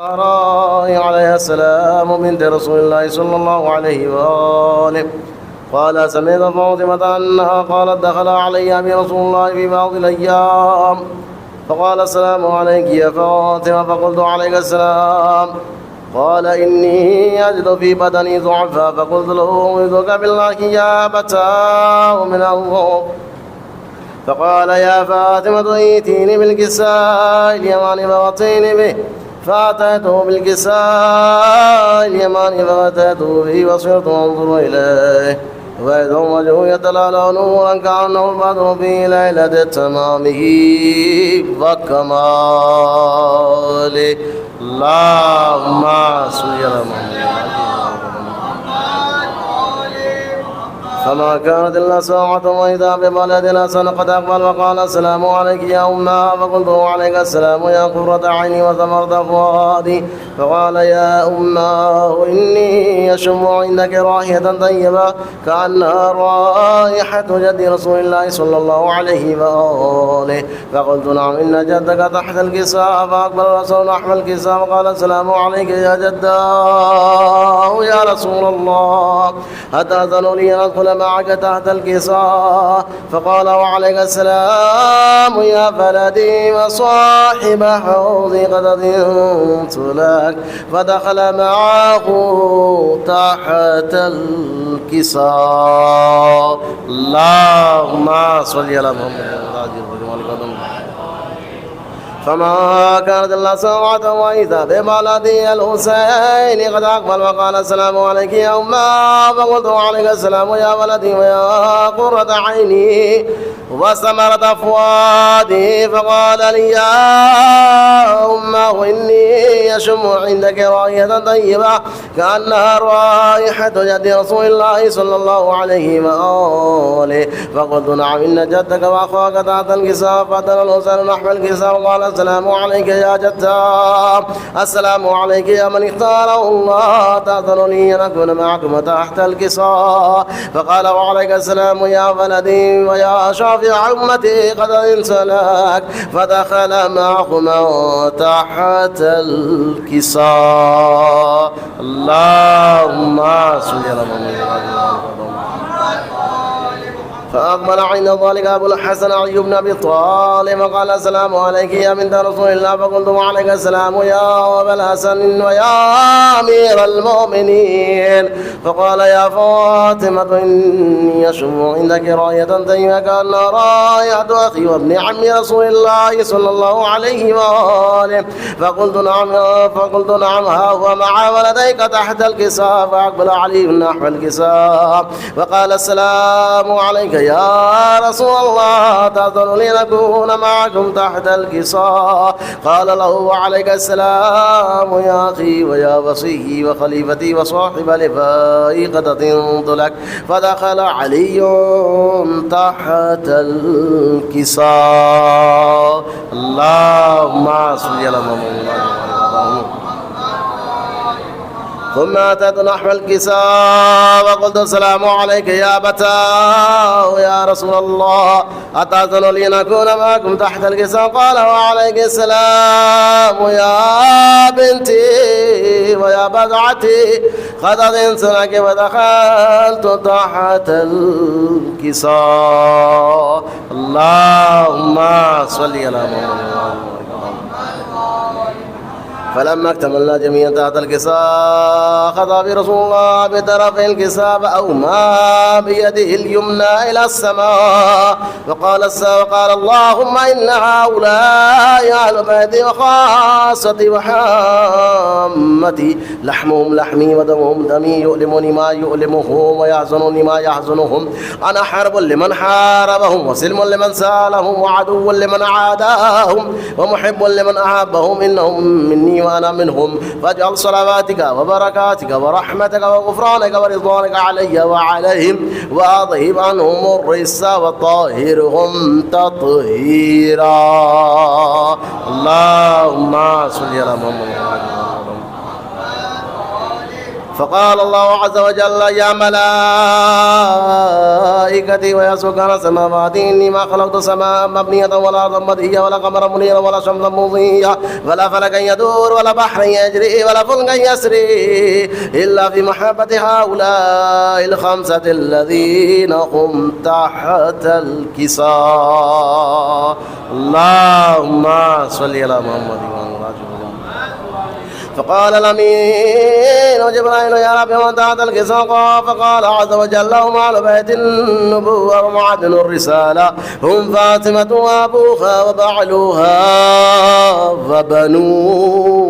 عليه السلام بنت رسول الله صلى الله عليه وآله قال سمعت فاطمة أنها قالت دخل علي برسول الله في بعض الأيام فقال السلام عليك يا فاطمة فقلت عليك السلام قال إني أجد في بدني ضعفا فقلت له أعوذك بالله يا أبتاه من الله فقال يا فاطمة ائتيني بالكساء اليماني فغطيني به فأتيته بالكساء اليماني فأتيته به وصرت أنظر إليه وإذا وجهه يتلألأ نورا كأنه البدر في ليلة تمامه وكماله. اللهم صل على محمد. فما كانت إلا ساعة وإذا ببلدنا قد أقبل وقال السلام عليك يا أمه فقلت وعليك السلام يا قرة عيني وثمرة فؤادي فقال يا أمه إني أشم عندك رائحة طيبة كأنها رائحة جد رسول الله صلى الله عليه وآله فقلت نعم إن جدك تحت الكساء فأقبل الرسول نحو الكساء وقال السلام عليك يا جداه يا رسول الله أتأذن لي أن أدخل معك تحت الكساء فقال وعليك السلام يا فلدي وصاحب حوضي قد أذنت لك فدخل معه تحت الكساء. اللهم صل على محمد. فما كانت إلا ساعة وإذا ببلدي الحسين قد أقبل وقال السلام عليك يا أمه فقلت وعليك السلام يا ولدي ويا قرة عيني وثمرة فؤادي فقال لي يا أمه إني أشم عندك رائحة طيبة كأنها رائحة جد رسول الله صلى الله عليه وآله فقلت نعم إن جدك وأخاك تحت الكساء فأتى الحسين نحو الكساء وقال السلام عليك يا جداه السلام عليك يا من اختاره الله تأذن لي أن أكون معكم تحت الكساء فقال وعليك السلام يا ولدي ويا شافع أمتي قد أذنت لك فدخل معهما تحت الكساء. اللهم صل على محمد. فأقبل عند ذلك أبو الحسن علي بن أبي طالب وقال السلام عليك يا بنت رسول الله فقلت وعليك السلام يا أبا الحسن ويا أمير المؤمنين فقال يا فاطمة إني أشم عندك راية طيبة كأنها راية أخي وابن عم رسول الله صلى الله عليه وآله فقلت نعم ها هو مع ولديك تحت الكساء فأقبل علي نحو الكساء وقال السلام عليك يا رسول الله تأذن لي نكون معكم تحت الكساء قال له وعليك السلام يا أخي ويا وصي وخليفتي وصاحب لفائي قد أذنت لك فدخل علي تحت الكساء. اللهم صل على محمد. ثم أتيت نحو الكساء وقلت السلام عليك يا أبتاه يا رسول الله أتأذن لي نكون معكم تحت الكساء قال وعليك السلام يا بنتي ويا بضعتي قد أذنت لك ودخلت تحت الكساء. اللهم صل على محمد. فلما اكتملنا جميعا تحت الكساء خطا برسول الله بطرف الكساء فأومى بيده اليمنى إلى السماء وقال اللهم إن هؤلاء أهل بيتي وخاصتي وحامتي لحمهم لحمي ودمهم دمي يؤلمني ما يؤلمهم ويحزنني ما يحزنهم أنا حرب لمن حاربهم وسلم لمن سالهم وعدو لمن عاداهم ومحب لمن أحبهم إنهم مني وأنا منهم فاجعل صلواتك وبركاتك ورحمتك وغفرانك ورضوانك علي وعليهم وأذهب عنهم الرجس وطهرهم تطهيرا. اللهم صل على محمد. فقال الله عز وجل يا ملائكتي ويا سكان السماوات إني ما خلقت سماء مبنية ولا أرضا مدهية ولا قمرا منيرا ولا شمسا مضيئة ولا فلكا يدور ولا بحرا يجري ولا فلكا يسري إلا في محبة هؤلاء الخمسة الذين هم تحت الكساء. اللهم صل على محمد وعلى آله. فقال الأمين جبرائيل يا رب من تحت الكساء؟ فقال عز وجل هم أهل بيت النبوة ومعدن الرسالة، هم فاطمة وأبوها وبعلها وبنوها.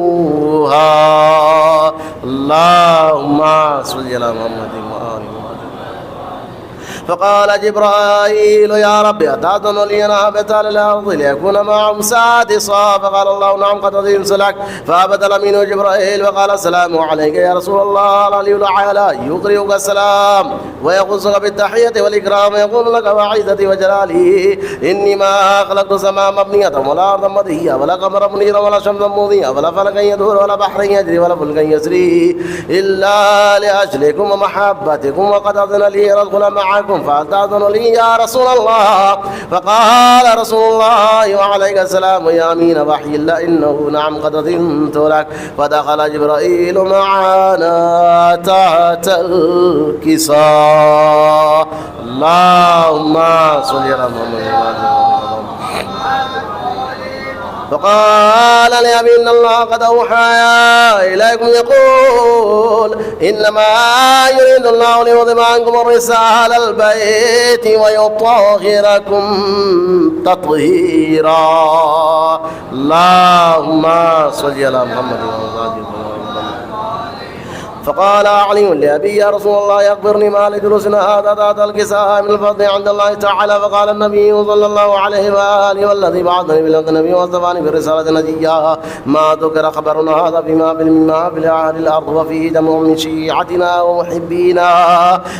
اللهم صل على محمد وآله. فقال جبرائيل يا رب أتأذن لي أن أهبط على الأرض ليكون معهم سادسا؟ فقال الله نعم قد أذنت لك. فهبط الأمين جبرائيل وقال السلام عليك يا رسول الله. العلي الأعلى يقرئك السلام ويخصك بالتحية والإكرام، يقول لك وعزتي وجلالي إني ما خلقت سماء مبنية ولا أرضا مدهية ولا قمرا منيرا ولا شمسا مضيئة ولا فلكا يدور ولا بحرا يجري ولا فلكا يسري إلا لأجلكم ومحبتكم، وقد أذن لي أن أدخل معكم فأتأذن لي يا رسول الله؟ فقال رسول الله وعليك السلام يا أمين وحي الله إنه نعم قد أذنت لك. فدخل جبرائيل معنا تحت الكساء. اللهم صل على محمد. فقال لأبي إن الله قد أوحى إليكم يقول إنما يريد الله ليذهب عنكم الرجس أهل البيت ويطهركم تطهيرا. اللهم صل على محمد وعلى آله. فقال علي لأبي يا رسول الله أخبرني ما لجلوسنا هذا تحت الكساء من الفضل عند الله تعالى. فقال النبي صلى الله عليه وآله والذي بعثني بالحق النبي واصطفاني بالرسالة نجيا ما ذكر خبرنا هذا بما في أهل الأرض وفيه جمع من شيعتنا ومحبينا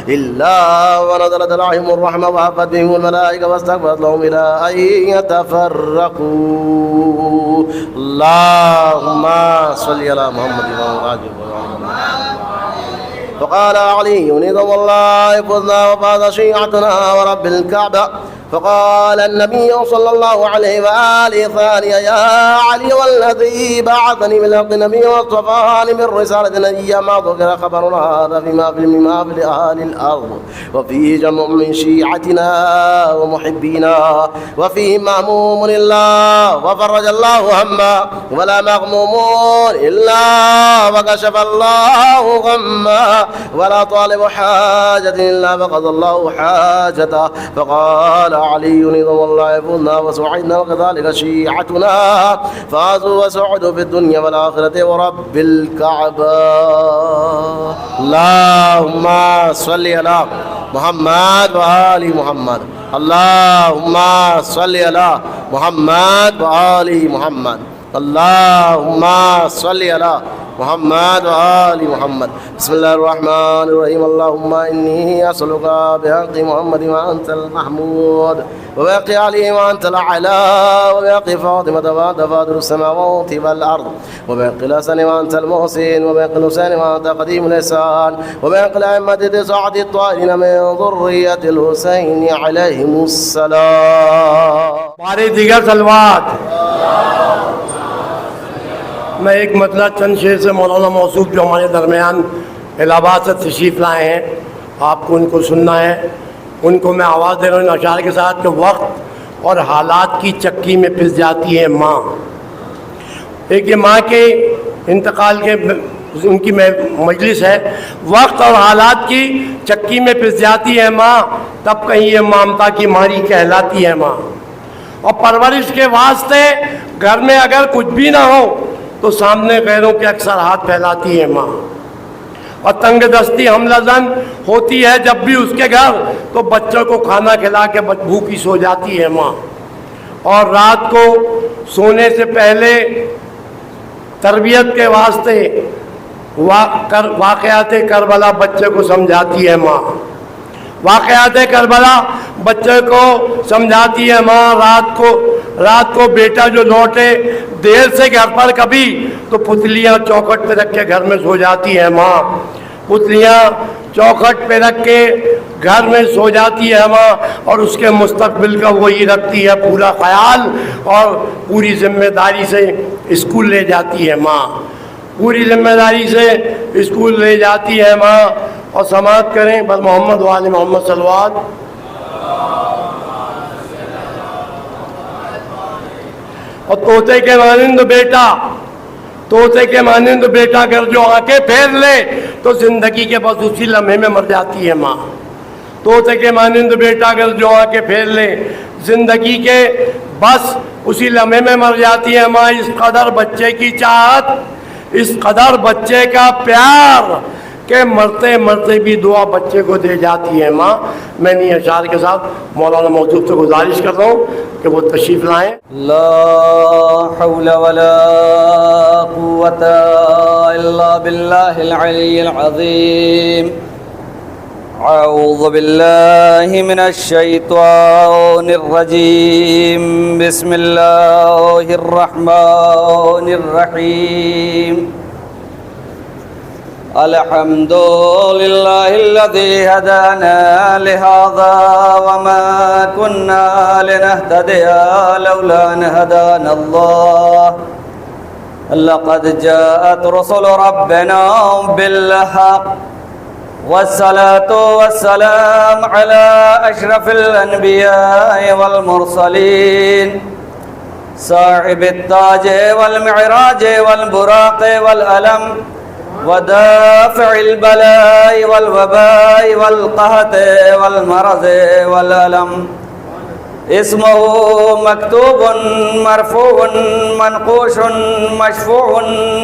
إلا ونزلت عليهم الرحمة وهبت بهم الملائكة واستغفرت لهم إلى أن يتفرقوا. اللهم صل على محمد وعلى آله. فقال علي نظم الله فزنا وفاز شيعتنا ورب الكعبة. فقال النبي صلى الله عليه وآله ثانيا يا علي والذي بعثني بالحق النبي واصطفاني بالرسالة نجيا ما ذكر خبرنا هذا فيما في أهل الأرض وفيه جمع من شيعتنا ومحبينا وفيه مهموم إلا وفرج الله هما ولا مغموم إلا وكشف الله غما ولا طالب حاجة إلا فقضى الله حاجته. فقال علي نظم الله يفوزنا وسعدنا وكذلك شيعتنا فازوا وسعدوا في الدنيا والآخرة ورب الكعبة. اللهم صل على محمد وآل محمد. اللهم صل على محمد وآل محمد. اللهم صل على محمد وآل محمد. بسم الله الرحمن الرحيم. اللهم إني أسألك بحق محمد وأنت المحمود وبحق علي وأنت الأعلى وبحق فاطمة وأنت فاطر السماوات والأرض وبحق الحسن وأنت المحسن وبحق الحسين وأنت قديم الإحسان وبحق الأئمة تسعة الطاهرين من ذرية الحسين عليهم السلام. ہمارے دیگر سلوات میں ایک مطلب چند شعر سے مولانا موصوف جو ہمارے درمیان الہ آباد سے تشریف لائے ہیں آپ کو ان کو سننا ہے. ان کو میں آواز دے رہا ہوں ان اشعار کے ساتھ کہ وقت اور حالات کی چکی میں پس جاتی ہے ماں. ایک یہ ماں کے انتقال کے ان کی مجلس ہے. وقت اور حالات کی چکی میں پس جاتی ہے ماں تب کہیں یہ ممتا کی ماری کہلاتی ہے ماں. اور پرورش کے واسطے گھر میں اگر کچھ بھی نہ ہو تو سامنے غیروں کے اکثر ہاتھ پھیلاتی ہے ماں. اور تنگ دستی حملہ زن ہوتی ہے جب بھی اس کے گھر تو بچوں کو کھانا کھلا کے بھوکی سو جاتی ہے ماں. اور رات کو سونے سے پہلے تربیت کے واسطے واقعات کربلا بچے کو سمجھاتی ہے ماں. واقعات کربلا بچے کو سمجھاتی ہے ماں. رات کو بیٹا جو لوٹے دیر سے گھر پر کبھی تو پتلیاں چوکھٹ پہ رکھ کے گھر میں سو جاتی ہے ماں. پتلیاں چوکھٹ پہ رکھ کے گھر میں سو جاتی ہے ماں، اور اس کے مستقبل کا وہی رکھتی ہے پورا خیال، اور پوری ذمہ داری سے اسکول لے جاتی ہے ماں، پوری ذمہ داری سے اسکول لے جاتی ہے ماں۔ اور سماعت کریں بس محمد وآل محمد صلوات۔ اور طوطے کے مانند بیٹا، طوطے کے مانند بیٹا اگر جو آنکھیں پھیر لے تو زندگی کے بس اسی لمحے میں مر جاتی ہے ماں۔ طوطے کے مانند بیٹا اگر جو آنکھیں پھیر لے زندگی کے بس اسی لمحے میں مر جاتی ہے ماں۔ اس قدر بچے کی چاہت، اس قدر بچے کا پیار کہ مرتے مرتے بھی دعا بچے کو دے جاتی ہے ماں۔ میں انہی اشعار کے ساتھ مولانا موصوف سے گزارش کر رہا ہوں کہ وہ تشریف لائیں۔ لا حول ولا قوة إلا بالله العلي العظيم۔ أعوذ بالله من الشيطان الرجيم، بسم الله الرحمن الرحيم۔ الحمد لله الذي هدانا لهذا وما كنا لنهتدي لولا أن هدانا الله، لقد جاءت رسل ربنا بالحق، والصلاة والسلام على أشرف الأنبياء والمرسلين، صاحب التاج والمعراج والبراق والألم، ودافع البلاء والوباء والقهط والمرض والألم، اسمه مكتوب مرفوع منقوش مشفوع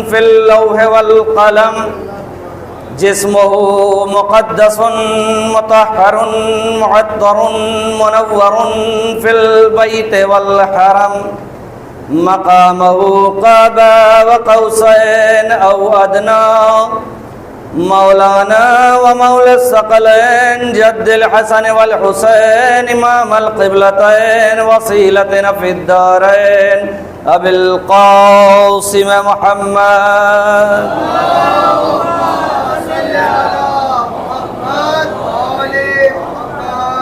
في اللوح والقلم، جسمه مقدس مطهر معطر منور في البيت والحرم، مقامه قاب وقوسين أو أدنى، مولانا ومولى الثقلين جد الحسن والحسين إمام القبلتين وصيلتنا في الدارين أبي القاسم محمد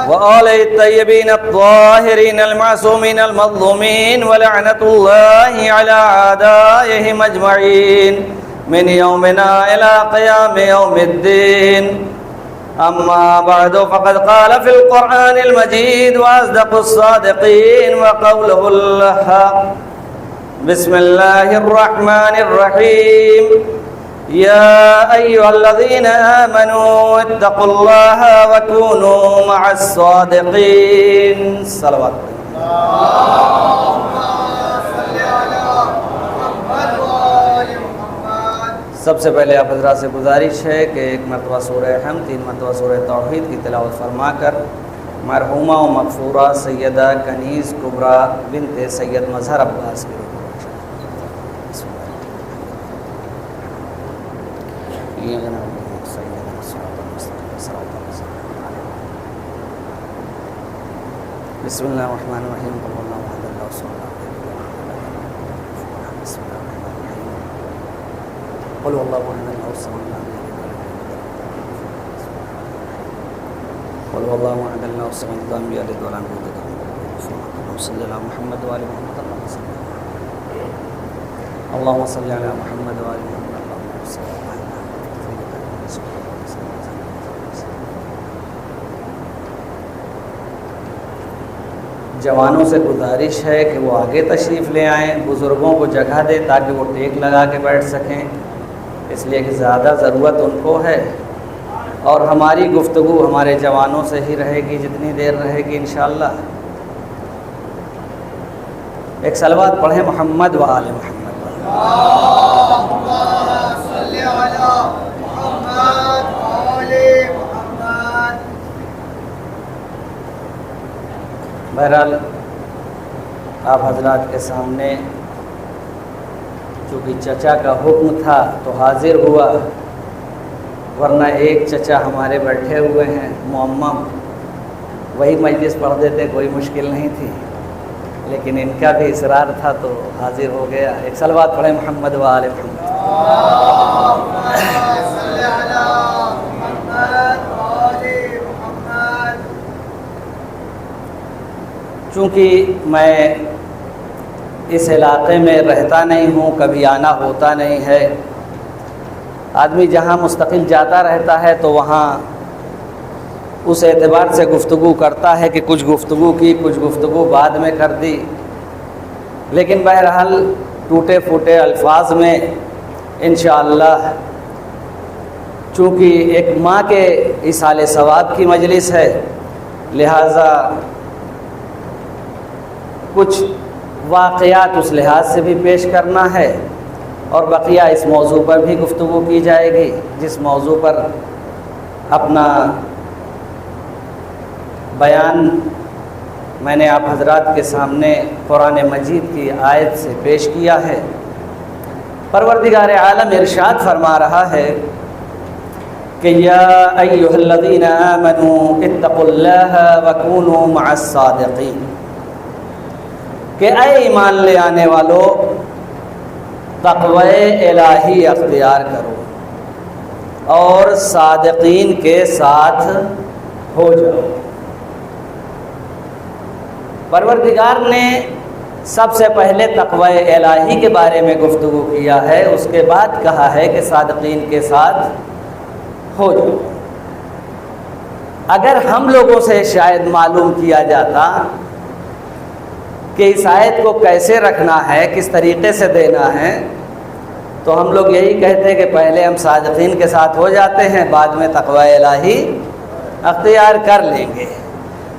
وآل الطيبين الطاهرين المعصومين المظلومين، ولعنة الله على أعدائهم أجمعين من يومنا إلى قيام يوم الدين. أما بعد، فقد قال في القرآن المجيد وأصدق الصادقين وقوله الحق. بسم الله الرحمن الرحيم. يا أيها الذين آمنوا اتقوا الله وكونوا مع الصادقين. صلوات سب سے پہلے آپ حضرات سے گزارش ہے کہ ایک مرتبہ سورہ حمد، 3 مرتبہ سورہ توحید کی تلاوت فرما کر مرحومہ و مغفورہ سیدہ کنیز کبریٰ بنت سید مظہر عباس کی روح بسم اللہ الرحمن الرحیم. قل اللہ احد اللہ الصمد قل اللہ احد اللہ الصمد قل اللہ احد اللہ الصمد لم یلد ولم یولد اللہم صلی علی محمد وآل محمد اللہم صلی علی محمد وآل محمد. جوانوں سے گزارش ہے کہ وہ آگے تشریف لے آئیں، بزرگوں کو جگہ دیں تاکہ وہ ٹیک لگا کے بیٹھ سکیں، اس لیے کہ زیادہ ضرورت ان کو ہے، اور ہماری گفتگو ہمارے جوانوں سے ہی رہے گی جتنی دیر رہے گی انشاءاللہ. ایک صلوات پڑھیں محمد و آل محمد. بہرحال آپ حضرات کے سامنے چونکہ چچا کا حکم تھا تو حاضر ہوا، ورنہ ایک چچا ہمارے بیٹھے ہوئے ہیں معمم، وہی مجلس پڑھ دیتے کوئی مشکل نہیں تھی، لیکن ان کا بھی اصرار تھا تو حاضر ہو گیا. ایک صلوات پڑھیں محمد و آل محمد. چونکہ میں اس علاقے میں رہتا نہیں ہوں، کبھی آنا ہوتا نہیں ہے، آدمی جہاں مستقل جاتا رہتا ہے تو وہاں اس اعتبار سے گفتگو کرتا ہے کہ کچھ گفتگو کی، کچھ گفتگو بعد میں کر دی، لیکن بہرحال ٹوٹے پھوٹے الفاظ میں انشاءاللہ، چونکہ ایک ماں کے ایصال ثواب کی مجلس ہے، لہٰذا کچھ واقعات اس لحاظ سے بھی پیش کرنا ہے، اور بقیہ اس موضوع پر بھی گفتگو کی جائے گی، جس موضوع پر اپنا بیان میں نے آپ حضرات کے سامنے قرآن مجید کی آیت سے پیش کیا ہے۔ پروردگار عالم ارشاد فرما رہا ہے کہ یا ایھا الذین آمنوا اتقوا اللہ وکونوا مع الصادقین، کہ اے ایمان لے آنے والو تقوی الہی اختیار کرو اور صادقین کے ساتھ ہو جاؤ۔ پروردگار نے سب سے پہلے تقوی الہی کے بارے میں گفتگو کیا ہے، اس کے بعد کہا ہے کہ صادقین کے ساتھ ہو جاؤ۔ اگر ہم لوگوں سے شاید معلوم کیا جاتا کہ اس آیت کو کیسے رکھنا ہے، کس طریقے سے دینا ہے، تو ہم لوگ یہی کہتے کہ پہلے ہم صادقین کے ساتھ ہو جاتے ہیں، بعد میں تقوی الہی اختیار کر لیں گے،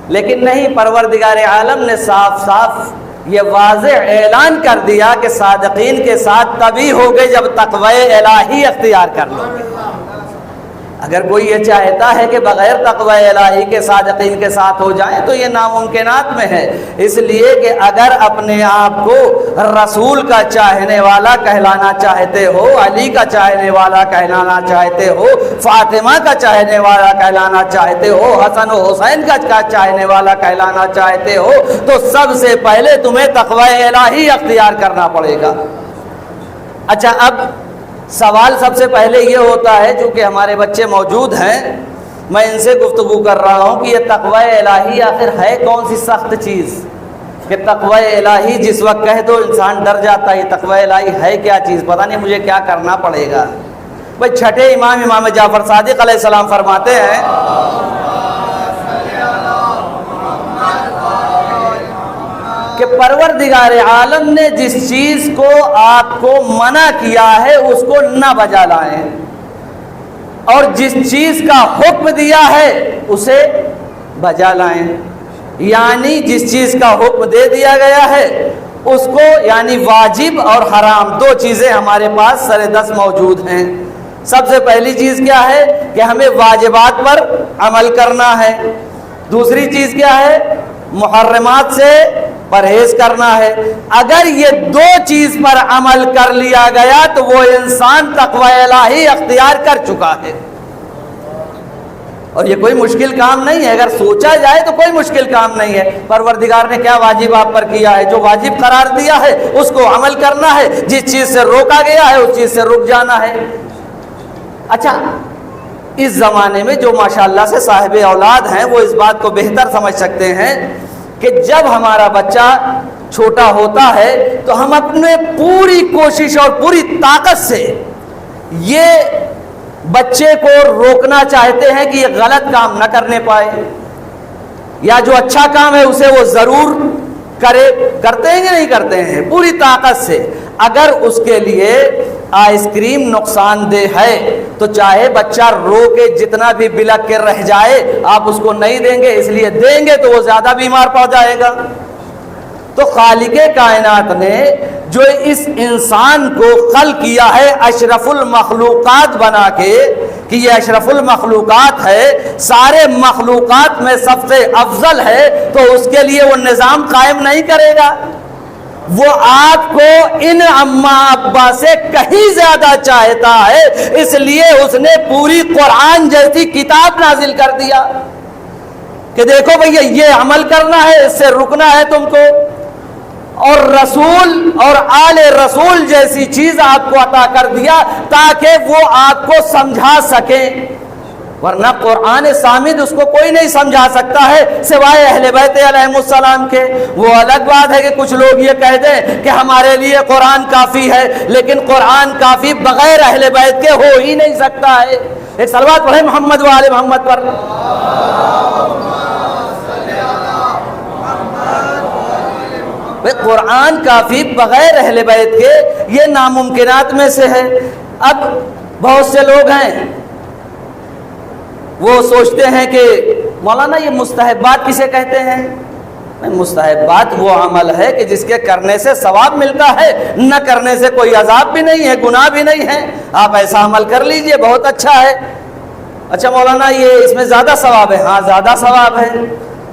لیکن نہیں، پروردگار عالم نے صاف صاف یہ واضح اعلان کر دیا کہ صادقین کے ساتھ تبھی ہوگے جب تقوی الہی اختیار کر لو گے۔ اگر کوئی یہ چاہتا ہے کہ بغیر تقوی الہی کے صادقین کے ساتھ ہو جائیں تو یہ ناممکنات میں ہے، اس لیے کہ اگر اپنے آپ کو رسول کا چاہنے والا کہلانا چاہتے ہو، علی کا چاہنے والا کہلانا چاہتے ہو، فاطمہ کا چاہنے والا کہلانا چاہتے ہو، حسن و حسین کا چاہنے والا کہلانا چاہتے ہو، تو سب سے پہلے تمہیں تقوی الہی اختیار کرنا پڑے گا۔ اچھا، اب سوال سب سے پہلے یہ ہوتا ہے، چونکہ ہمارے بچے موجود ہیں، میں ان سے گفتگو کر رہا ہوں کہ یہ تقوی الہی آخر ہے کون سی سخت چیز کہ تقوی الہی جس وقت کہہ دو انسان ڈر جاتا ہے۔ یہ تقوی الہی ہے کیا چیز، پتہ نہیں مجھے کیا کرنا پڑے گا۔ بھائی چھٹے امام جعفر صادق علیہ السلام فرماتے ہیں کہ پروردگار عالم نے جس چیز کو آپ کو منع کیا ہے اس کو نہ بجا لائیں، اور جس چیز کا حکم دیا ہے اسے بجا لائیں، یعنی جس چیز کا حکم دے دیا گیا ہے اس کو، یعنی واجب اور حرام دو چیزیں ہمارے پاس سر دست موجود ہیں۔ سب سے پہلی چیز کیا ہے کہ ہمیں واجبات پر عمل کرنا ہے، دوسری چیز کیا ہے، محرمات سے پرہیز کرنا ہے۔ اگر یہ دو چیز پر عمل کر لیا گیا تو وہ انسان تقوی الہی اختیار کر چکا ہے، اور یہ کوئی مشکل کام نہیں ہے، اگر سوچا جائے تو کوئی مشکل کام نہیں ہے۔ پروردگار نے کیا واجب آپ پر کیا ہے، جو واجب قرار دیا ہے اس کو عمل کرنا ہے، جس چیز سے روکا گیا ہے اس چیز سے رک جانا ہے۔ اچھا، اس زمانے میں جو ماشاءاللہ سے صاحب اولاد ہیں وہ اس بات کو بہتر سمجھ سکتے ہیں کہ جب ہمارا بچہ چھوٹا ہوتا ہے تو ہم اپنے پوری کوشش اور پوری طاقت سے یہ بچے کو روکنا چاہتے ہیں کہ یہ غلط کام نہ کرنے پائے، یا جو اچھا کام ہے اسے وہ ضرور کرتے ہیں یا نہیں کرتے ہیں پوری طاقت سے۔ اگر اس کے لیے آئس کریم نقصان دہ ہے تو چاہے بچہ رو کے جتنا بھی بلک کے رہ جائے آپ اس کو نہیں دیں گے، اس لیے دیں گے تو وہ زیادہ بیمار پڑ جائے گا۔ تو خالق کائنات نے جو اس انسان کو خلق کیا ہے اشرف المخلوقات بنا کے کہ یہ اشرف المخلوقات ہے، سارے مخلوقات میں سب سے افضل ہے، تو اس کے لیے وہ نظام قائم نہیں کرے گا؟ وہ آپ کو ان اماں ابا سے کہیں زیادہ چاہتا ہے، اس لیے اس نے پوری قرآن جیسی کتاب نازل کر دیا کہ دیکھو بھئی یہ عمل کرنا ہے، اس سے رکنا ہے تم کو، اور رسول اور آل رسول جیسی چیز آپ کو عطا کر دیا تاکہ وہ آپ کو سمجھا سکیں۔ ورنہ قرآن صامد اس کو کوئی نہیں سمجھا سکتا ہے سوائے اہل بیت علیہم السلام کے۔ وہ الگ بات ہے کہ کچھ لوگ یہ کہہ دیں کہ ہمارے لیے قرآن کافی ہے، لیکن قرآن کافی بغیر اہل بیت کے ہو ہی نہیں سکتا ہے۔ ایک صلوات پڑھیں محمد و آل محمد پر۔ قرآن کافی بغیر اہل بیت کے، یہ ناممکنات میں سے ہے۔ اب بہت سے لوگ ہیں وہ سوچتے ہیں کہ مولانا یہ مستحبات کسے کہتے ہیں؟ مستحبات وہ عمل ہے کہ جس کے کرنے سے ثواب ملتا ہے، نہ کرنے سے کوئی عذاب بھی نہیں ہے، گناہ بھی نہیں ہے۔ آپ ایسا عمل کر لیجئے، بہت اچھا ہے۔ اچھا مولانا یہ اس میں زیادہ ثواب ہے؟ ہاں زیادہ ثواب ہے۔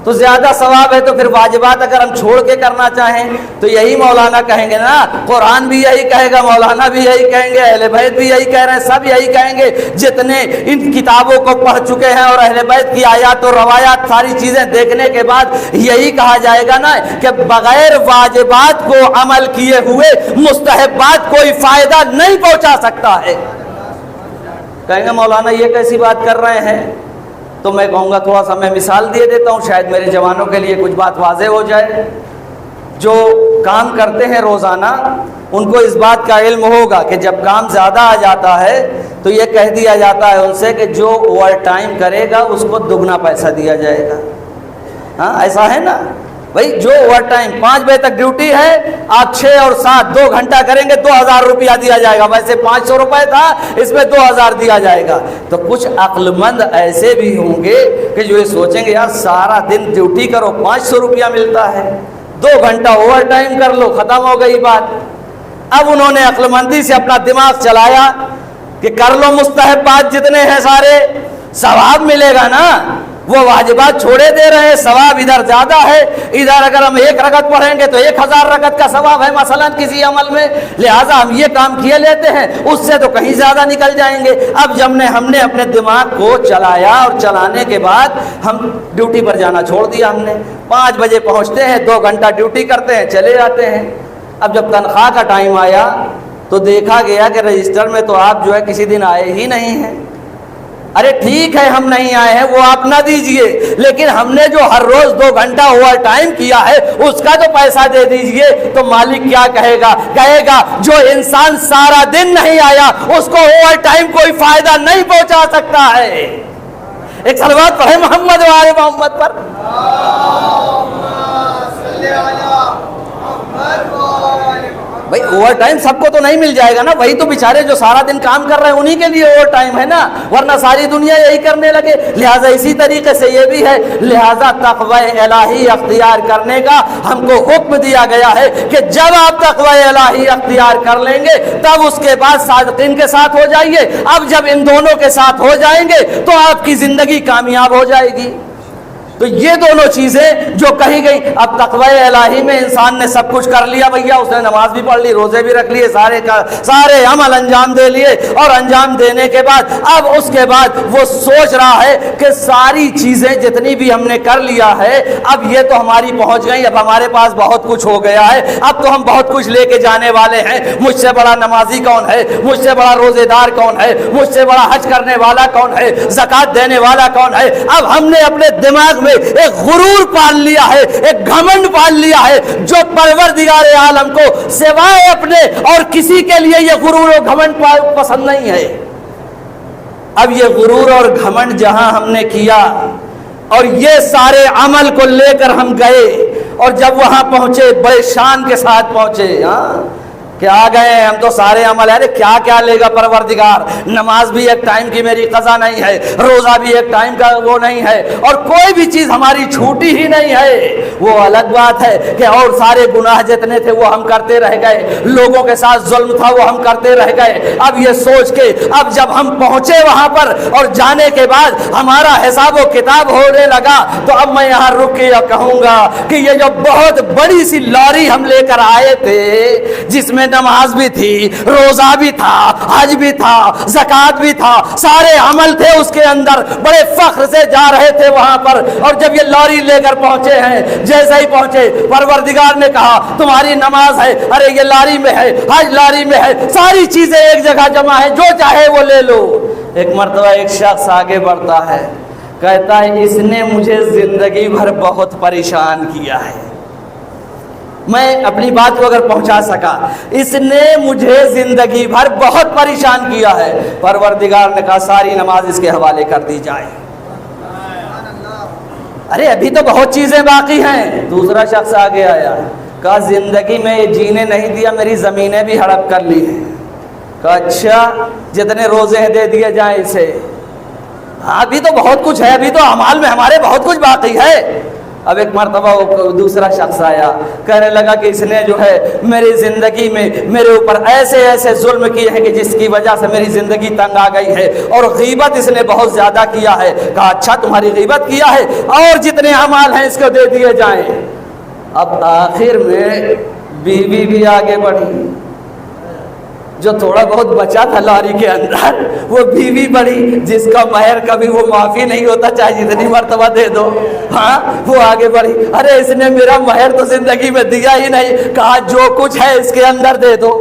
تو زیادہ ثواب ہے تو پھر واجبات اگر ہم چھوڑ کے کرنا چاہیں تو یہی مولانا کہیں گے نا، قرآن بھی یہی کہے گا، مولانا بھی یہی کہیں گے، اہل بیت بھی یہی کہہ رہے ہیں، سب یہی کہیں گے جتنے ان کتابوں کو پڑھ چکے ہیں اور اہل بیت کی آیات و روایات ساری چیزیں دیکھنے کے بعد یہی کہا جائے گا نا کہ بغیر واجبات کو عمل کیے ہوئے مستحبات کوئی فائدہ نہیں پہنچا سکتا ہے۔ کہیں گے مولانا یہ کیسی بات کر رہے ہیں؟ تو میں کہوں گا تھوڑا سا میں مثال دے دیتا ہوں، شاید میرے جوانوں کے لیے کچھ بات واضح ہو جائے۔ جو کام کرتے ہیں روزانہ ان کو اس بات کا علم ہوگا کہ جب کام زیادہ آ جاتا ہے تو یہ کہہ دیا جاتا ہے ان سے کہ جو اوور ٹائم کرے گا اس کو دگنا پیسہ دیا جائے گا۔ ہاں ایسا ہے نا بھائی، جو اوور ٹائم 5 بجے تک ڈیوٹی ہے، آپ 6 اور 7 2 گھنٹہ کریں گے 2000 روپیہ دیا جائے گا، ویسے 500 روپے تھا اس میں 2000 دیا جائے گا۔ تو کچھ عقل مند ایسے بھی ہوں گے کہ جو یہ سوچیں گے یار سارا دن ڈیوٹی کرو 500 روپیہ ملتا ہے، 2 گھنٹہ اوور ٹائم کر لو، ختم ہو گئی بات۔ اب انہوں نے عقل مندی سے اپنا دماغ چلایا کہ کر لو مستحبات جتنے ہیں سارے، ثواب ملے گا نا۔ وہ واجبات چھوڑے دے رہے ہیں، ثواب ادھر زیادہ ہے، ادھر اگر ہم 1 رکعت پڑھیں گے تو 1000 رکعت کا ثواب ہے مثلا کسی عمل میں، لہٰذا ہم یہ کام کیے لیتے ہیں، اس سے تو کہیں زیادہ نکل جائیں گے۔ اب جب ہم نے اپنے دماغ کو چلایا اور چلانے کے بعد ہم ڈیوٹی پر جانا چھوڑ دیا، ہم نے 5 بجے پہنچتے ہیں، 2 گھنٹہ ڈیوٹی کرتے ہیں، چلے جاتے ہیں۔ اب جب تنخواہ کا ٹائم آیا تو دیکھا گیا کہ رجسٹر میں تو آپ جو ہے کسی دن آئے ہی نہیں ہیں۔ ارے ٹھیک ہے ہم نہیں آئے ہیں، وہ آپ نہ دیجئے، لیکن ہم نے جو ہر روز 2 گھنٹہ اوور ٹائم کیا ہے اس کا تو پیسہ دے دیجئے۔ تو مالک کیا کہے گا؟ کہے گا جو انسان سارا دن نہیں آیا اس کو اوور ٹائم کوئی فائدہ نہیں پہنچا سکتا ہے۔ ایک صلوات پڑھیں محمد و آل محمد پر۔ بھائی اوور ٹائم سب کو تو نہیں مل جائے گا نا، وہی تو بیچارے جو سارا دن کام کر رہے ہیں انہی کے لیے اوور ٹائم ہے نا، ورنہ ساری دنیا یہی کرنے لگے۔ لہٰذا اسی طریقے سے یہ بھی ہے، لہٰذا تقوی الہی اختیار کرنے کا ہم کو حکم دیا گیا ہے کہ جب آپ تقوی الہی اختیار کر لیں گے تب اس کے بعد صادقین کے ساتھ ہو جائیے۔ اب جب ان دونوں کے ساتھ ہو جائیں گے تو آپ کی زندگی کامیاب ہو جائے گی۔ تو یہ دونوں چیزیں جو کہی گئی، اب تقوی الہی میں انسان نے سب کچھ کر لیا بھیا، اس نے نماز بھی پڑھ لی، روزے بھی رکھ لیے، سارے عمل انجام دے لیے، اور انجام دینے کے بعد اب اس کے بعد وہ سوچ رہا ہے کہ ساری چیزیں جتنی بھی ہم نے کر لیا ہے اب یہ تو ہماری پہنچ گئی، اب ہمارے پاس بہت کچھ ہو گیا ہے، اب تو ہم بہت کچھ لے کے جانے والے ہیں، مجھ سے بڑا نمازی کون ہے، مجھ سے بڑا روزے دار کون ہے، مجھ سے بڑا حج کرنے والا کون ہے، زکوٰۃ دینے والا کون ہے۔ اب ہم نے اپنے دماغ میں ایک غرور پال لیا ہے، ایک گھمنڈ پال لیا ہے جو پروردگار عالم کو سوائے اپنے اور کسی کے لیے یہ غرور اور گھمنڈ پسند نہیں ہے۔ اب یہ غرور اور گھمنڈ جہاں ہم نے کیا اور یہ سارے عمل کو لے کر ہم گئے اور جب وہاں پہنچے بڑے شان کے ساتھ پہنچے، کہ آ گئے ہم تو سارے عمل ہے، کیا کیا لے گا پروردگار، نماز بھی ایک ٹائم کی میری قضا نہیں ہے، روزہ بھی ایک ٹائم کا وہ نہیں ہے، اور کوئی بھی چیز ہماری چھوٹی ہی نہیں ہے۔ وہ الگ بات ہے کہ اور سارے گناہ جتنے تھے وہ ہم کرتے رہ گئے، لوگوں کے ساتھ ظلم تھا وہ ہم کرتے رہ گئے۔ اب یہ سوچ کے اب جب ہم پہنچے وہاں پر اور جانے کے بعد ہمارا حساب و کتاب ہونے لگا تو اب میں یہاں رک کے کہوں گا کہ یہ جو بہت بڑی سی لاری ہم لے کر آئے تھے جس میں نماز بھی تھی، روزہ بھی تھا، حج بھی تھا، زکوٰۃ بھی تھا، سارے عمل تھے اس کے اندر، بڑے فخر سے جا رہے تھے وہاں پر، اور جب یہ لاری لے کر پہنچے ہیں، جیسے ہی پہنچے پروردگار نے کہا تمہاری نماز ہے، ارے یہ لاری میں ہے، حج لاری میں ہے، ساری چیزیں ایک جگہ جمع ہے، جو چاہے وہ لے لو۔ ایک مرتبہ ایک شخص آگے بڑھتا ہے، کہتا ہے اس نے مجھے زندگی بھر بہت پریشان کیا ہے. میں اپنی بات کو اگر پہنچا سکا، اس نے مجھے زندگی بھر بہت پریشان کیا ہے. پروردگار نے کہا ساری نماز اس کے حوالے کر دی جائے. ارے ابھی تو بہت چیزیں باقی ہیں. دوسرا شخص آگے آیا، کہا زندگی میں یہ جینے نہیں دیا، میری زمینیں بھی ہڑپ کر لی ہیں. کہا اچھا جتنے روزے ہیں دے دیے جائیں اسے. ہاں ابھی تو بہت کچھ ہے، ابھی تو اعمال میں ہمارے بہت کچھ باقی ہے. اب ایک مرتبہ دوسرا شخص آیا، کہنے لگا کہ اس نے جو ہے میری زندگی میں میرے اوپر ایسے ایسے ظلم کیے ہیں کہ جس کی وجہ سے میری زندگی تنگ آ گئی ہے، اور غیبت اس نے بہت زیادہ کیا ہے. کہا اچھا تمہاری غیبت کیا ہے، اور جتنے اعمال ہیں اس کو دے دیے جائیں. اب آخر میں بیوی بھی آگے بڑھی، جو تھوڑا بہت بچا تھا لاری کے اندر وہ بیوی بڑی، جس کا مہر کبھی وہ معافی نہیں ہوتا چاہے جتنی مرتبہ دے دو. ہاں وہ آگے بڑھی، ارے اس نے میرا مہر تو زندگی میں دیا ہی نہیں. کہا جو کچھ ہے اس کے اندر دے دو.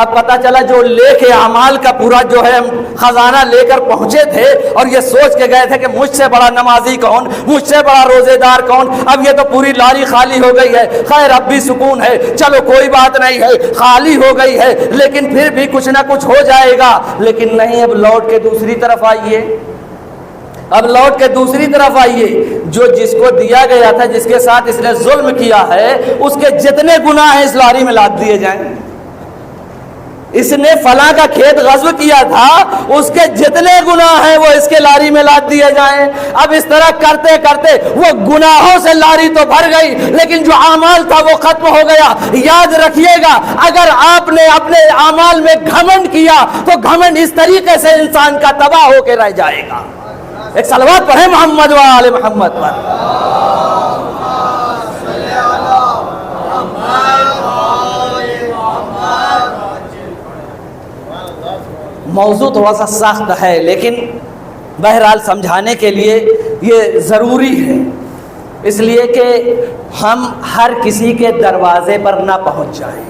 اب پتہ چلا جو لے کے اعمال کا پورا جو ہے خزانہ لے کر پہنچے تھے اور یہ سوچ کے گئے تھے کہ مجھ سے بڑا نمازی کون، مجھ سے بڑا روزے دار کون، اب یہ تو پوری لاری خالی ہو گئی ہے. خیر اب بھی سکون ہے، چلو کوئی بات نہیں ہے، خالی ہو گئی ہے لیکن پھر بھی کچھ نہ کچھ ہو جائے گا. لیکن نہیں، اب لوٹ کے دوسری طرف آئیے. اب لوٹ کے دوسری طرف آئیے، جو جس کو دیا گیا تھا، جس کے ساتھ اس نے ظلم کیا ہے، اس کے جتنے گناہ ہیں اس لاری میں لاد دیے جائیں. اس نے فلاں کا کھیت غصب کیا تھا، اس کے جتنے گناہ ہیں وہ اس کے لاری میں لاد دیے جائیں. اب اس طرح کرتے کرتے وہ گناہوں سے لاری تو بھر گئی لیکن جو اعمال تھا وہ ختم ہو گیا. یاد رکھیے گا، اگر آپ نے اپنے اعمال میں گھمنڈ کیا تو گھمنڈ اس طریقے سے انسان کا تباہ ہو کے رہ جائے گا. ایک صلوات پڑھیں محمد و آل محمد پر. موضوع تھوڑا سا سخت ہے لیکن بہرحال سمجھانے کے لیے یہ ضروری ہے، اس لیے کہ ہم ہر کسی کے دروازے پر نہ پہنچ جائیں.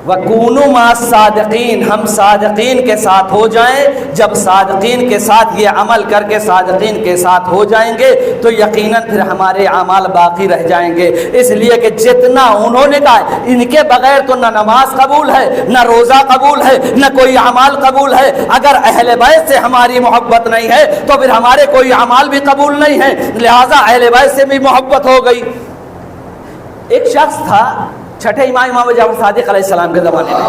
وَكُونُوا مَعَ الصَّادِقِينَ، ہم صادقین کے ساتھ ہو جائیں. جب صادقین کے ساتھ یہ عمل کر کے صادقین کے ساتھ ہو جائیں گے تو یقیناً پھر ہمارے اعمال باقی رہ جائیں گے. اس لیے کہ جتنا انہوں نے کہا ان کے بغیر تو نہ نماز قبول ہے، نہ روزہ قبول ہے، نہ کوئی اعمال قبول ہے. اگر اہل بیت سے ہماری محبت نہیں ہے تو پھر ہمارے کوئی اعمال بھی قبول نہیں ہے. لہٰذا اہل بیت سے بھی محبت ہو گئی. ایک شخص تھا چھٹے امام جعفر صادق علیہ السلام کے زمانے میں.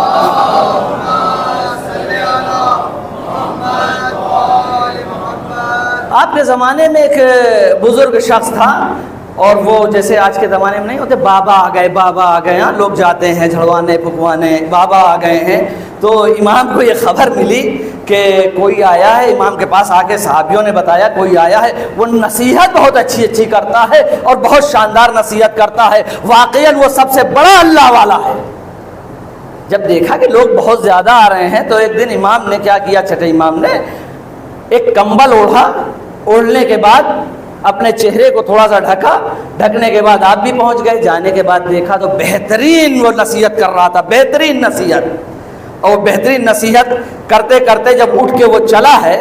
آپ کے زمانے میں ایک بزرگ شخص تھا، اور وہ جیسے آج کے زمانے میں نہیں ہوتے بابا آ گئے بابا آ گئے. ہاں لوگ جاتے ہیں جھڑوانے پھکوانے، بابا آ گئے ہیں. تو امام کو یہ خبر ملی کہ کوئی آیا ہے. امام کے پاس آ کے صحابیوں نے بتایا کوئی آیا ہے، وہ نصیحت بہت اچھی کرتا ہے اور بہت شاندار نصیحت کرتا ہے. واقعاً وہ سب سے بڑا اللہ والا ہے. جب دیکھا کہ لوگ بہت زیادہ آ رہے ہیں تو ایک دن امام نے کیا کیا، چھٹے امام نے ایک کمبل اوڑھا. اوڑھنے کے بعد اپنے چہرے کو تھوڑا سا ڈھکا. ڈھکنے کے بعد آپ بھی پہنچ گئے. جانے کے بعد دیکھا تو بہترین وہ نصیحت کر رہا تھا، بہترین نصیحت. اور بہترین نصیحت کرتے کرتے جب اٹھ کے وہ چلا ہے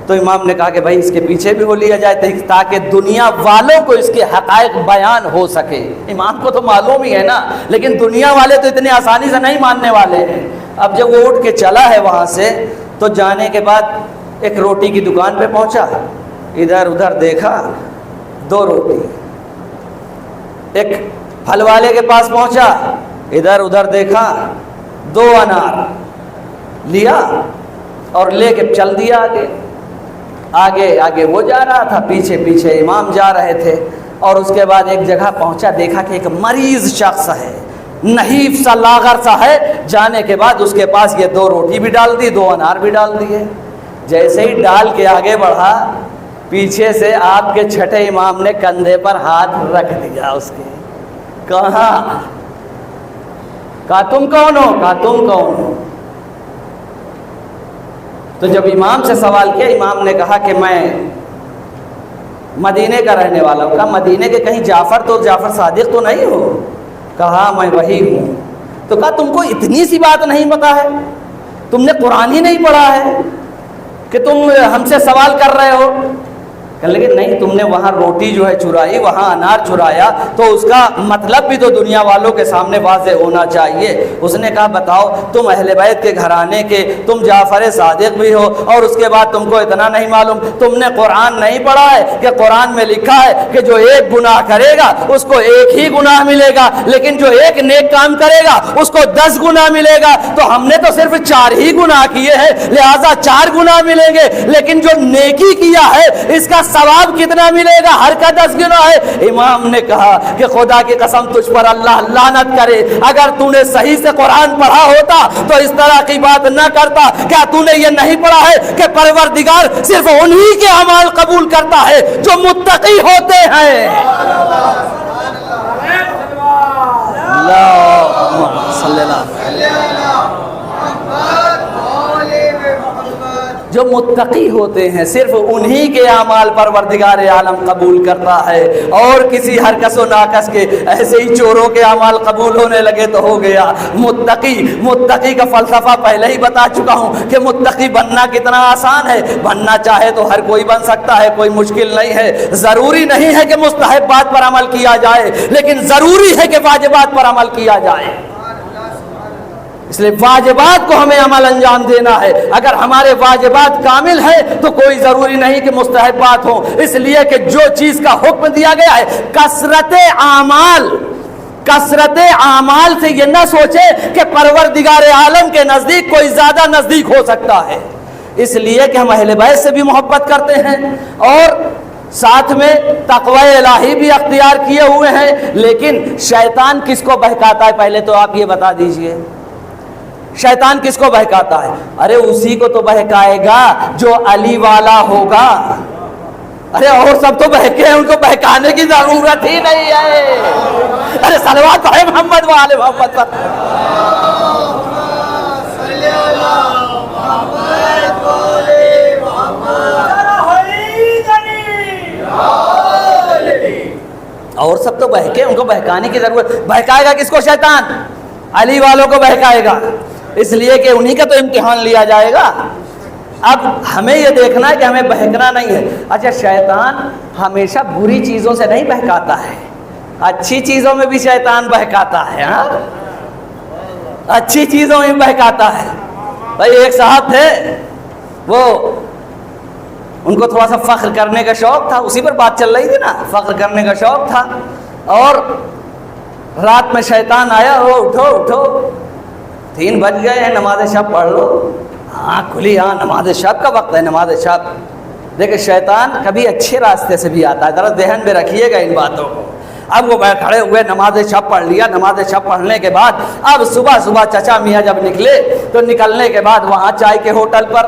تو امام نے کہا کہ بھائی اس کے پیچھے بھی ہو لیا جائے تاکہ دنیا والوں کو اس کے حقائق بیان ہو سکے. امام کو تو معلوم ہی ہے نا، لیکن دنیا والے تو اتنے آسانی سے نہیں ماننے والے ہیں. اب جب وہ اٹھ کے چلا ہے وہاں سے تو جانے کے بعد ایک روٹی کی دکان پہ پہنچا. ادھر ادھر دیکھا، 2 روٹی. ایک پھل والے کے پاس پہنچا، ادھر ادھر دیکھا، 2 انار لیا اور لے کے چل دیا آگے. آگے آگے وہ جا رہا تھا، پیچھے پیچھے امام جا رہے تھے. اور اس کے بعد ایک جگہ پہنچا، دیکھا کہ ایک مریض شخص ہے، نحیف سا لاغر سا ہے. جانے کے بعد اس کے پاس یہ 2 روٹی بھی ڈال دی، 2 انار بھی ڈال دیے. جیسے ہی ڈال کے آگے بڑھا، پیچھے سے آپ کے چھٹے امام نے کندھے پر ہاتھ رکھ دیا اس کے. کہاں؟ کہا تم کون ہو؟ کہا تم کون ہو؟ تو جب امام سے سوال کیا، امام نے کہا کہ میں مدینے کا رہنے والا ہوں. کہا مدینے کے کہیں جعفر صادق تو نہیں ہو؟ کہا میں وہی ہوں. تو کہا تم کو اتنی سی بات نہیں پتا ہے؟ تم نے قرآن ہی نہیں پڑھا ہے کہ تم ہم سے سوال کر رہے ہو؟ کہنے لگے نہیں، تم نے وہاں روٹی جو ہے چرائی، وہاں انار چرایا، تو اس کا مطلب بھی تو دنیا والوں کے سامنے واضح ہونا چاہیے۔ اس نے کہا بتاؤ، تم اہل بیت کے گھرانے کے، تم جعفر صادق بھی ہو، اور اس کے بعد تم کو اتنا نہیں معلوم؟ تم نے قرآن نہیں پڑھا ہے کہ قرآن میں لکھا ہے کہ جو ایک گناہ کرے گا اس کو ایک ہی گناہ ملے گا، لیکن جو ایک نیک کام کرے گا اس کو 10 گناہ ملے گا؟ تو ہم نے تو صرف 4 ہی گناہ کیے ہیں، لہذا 4 گناہ ملیں گے، لیکن جو نیکی کیا ہے اس کا ثواب کتنا ملے گا؟ ہر کا 10 گنا ہے۔ امام نے کہا کہ خدا کی قسم تجھ پر اللہ لعنت کرے، اگر تو نے صحیح سے قرآن پڑھا ہوتا تو اس طرح کی بات نہ کرتا۔ کیا تو نے یہ نہیں پڑھا ہے کہ پروردگار صرف انہی کے اعمال قبول کرتا ہے جو متقی ہوتے ہیں؟ اللہم صلی اللہ جو متقی ہوتے ہیں صرف انہی کے اعمال پروردگار عالم قبول کرتا ہے، اور کسی ہر کس و ناکس کے، ایسے ہی چوروں کے اعمال قبول ہونے لگے تو ہو گیا۔ متقی کا فلسفہ پہلے ہی بتا چکا ہوں کہ متقی بننا کتنا آسان ہے۔ بننا چاہے تو ہر کوئی بن سکتا ہے، کوئی مشکل نہیں ہے۔ ضروری نہیں ہے کہ مستحبات پر عمل کیا جائے، لیکن ضروری ہے کہ واجبات پر عمل کیا جائے۔ اس لیے واجبات کو ہمیں عمل انجام دینا ہے۔ اگر ہمارے واجبات کامل ہیں تو کوئی ضروری نہیں کہ مستحبات ہوں، اس لیے کہ جو چیز کا حکم دیا گیا ہے کثرت اعمال سے یہ نہ سوچے کہ پروردگار عالم کے نزدیک کوئی زیادہ نزدیک ہو سکتا ہے، اس لیے کہ ہم اہل بیت سے بھی محبت کرتے ہیں اور ساتھ میں تقوی الہی بھی اختیار کیے ہوئے ہیں۔ لیکن شیطان کس کو بہکاتا ہے؟ پہلے تو آپ یہ بتا دیجئے، شیطان کس کو بہکاتا ہے؟ ارے اسی کو تو بہکائے گا جو علی والا ہوگا۔ ارے اور سب تو بہکے ہیں، ان کو بہکانے کی ضرورت ہی نہیں ہے۔ ارے صلوات پڑھے محمد و آل محمد پر۔ اور سب تو بہکے، ان کو بہکانے کی ضرورت۔ بہکائے گا کس کو؟ شیطان علی والوں کو بہکائے گا، اس لیے کہ انہی کا تو امتحان لیا جائے گا۔ اب ہمیں یہ دیکھنا ہے کہ ہمیں بہکنا نہیں ہے۔ اچھا، شیطان ہمیشہ بری چیزوں سے نہیں بہکاتا ہے، اچھی چیزوں میں بھی شیطان بہکاتا ہے۔ ہاں، اچھی چیزوں میں بہکاتا ہے۔ بھائی ایک صاحب تھے، وہ ان کو تھوڑا سا فخر کرنے کا شوق تھا، اسی پر بات چل رہی تھی نا، فخر کرنے کا شوق تھا، اور رات میں شیطان آیا، اٹھو اٹھو 3 بج گئے ہیں، نماز شب پڑھ لو۔ ہاں کھلی، ہاں نماز شب کا وقت ہے، نماز شب۔ دیکھیں شیطان کبھی اچھے راستے سے بھی آتا ہے، ذرا ذہن میں رکھیے گا ان باتوں کو۔ اب وہ کھڑے ہوئے، نماز شب پڑھ لیا، نماز شب پڑھنے کے بعد اب صبح چچا میاں جب نکلے تو نکلنے کے بعد وہاں چائے کے ہوٹل پر،